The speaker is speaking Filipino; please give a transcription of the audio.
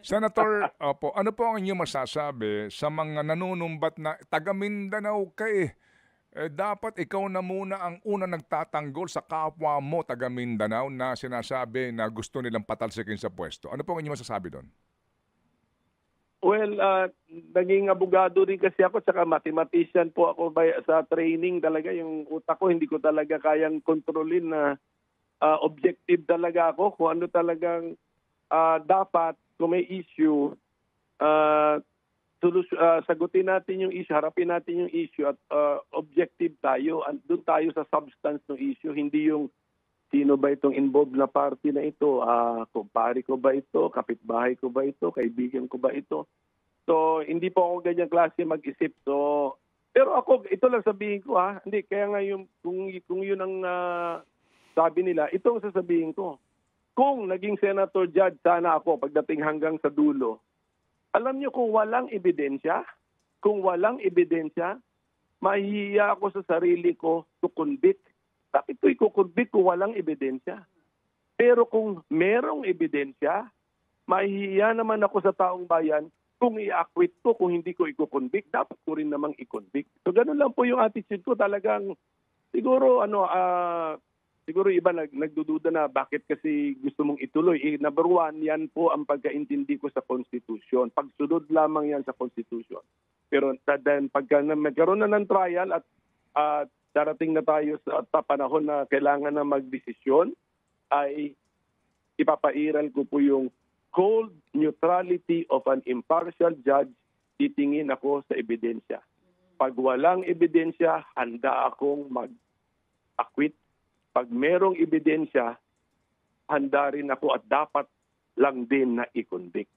Senator, opo, ano po ang inyong masasabi sa mga nanunumbat na taga Mindanao ka eh? Dapat ikaw na muna ang unang nagtatanggol sa kapwa mo taga Mindanao na sinasabi na gusto nilang patalsikin sa pwesto. Ano po ang inyong masasabi do'n? Well, naging abogado rin kasi ako tsaka mathematician po ako sa training talaga. Yung utak ko hindi ko talaga kayang kontrolin na objective talaga ako kung ano talagang dapat kung may issue, ah, sagutin natin yung issue, harapin natin yung issue at objective tayo. Doon tayo sa substance ng issue, hindi yung sino ba itong involved na party na ito, kumpare ko ba ito, kapitbahay ko ba ito, kaibigan ko ba ito. So, hindi po ako ganyang klase mag-isip. So, pero ako, ito lang sabihin ko hindi, kaya nga yung, kung yun ang sabi nila, ito ang sasabihin ko. Kung naging senator judge sana ako pagdating hanggang sa dulo, alam niyo kung walang ebidensya, mahihiya ako sa sarili ko to convict. Bakit ko ikukonvict kung walang ebidensya? Pero kung merong ebidensya, mahihiya naman ako sa taong bayan kung i-acquit ko, kung hindi ko ikukonvict, dapat ko rin namang i-convict. So ganun lang po yung attitude ko talagang siguro siguro iba nagdududa na bakit kasi gusto mong ituloy. Number one, yan po ang pagkaintindi ko sa Constitution. Pagsunod lamang yan sa Constitution. Pero then pagka magkaroon na ng trial at darating na tayo sa panahon na kailangan na magdesisyon, ay ipapairal ko po yung cold neutrality of an impartial judge. Titingin ako sa ebidensya. Pag walang ebidensya, handa akong mag-acquit. Pag merong ebidensya, handa rin ako at dapat lang din na i-convict.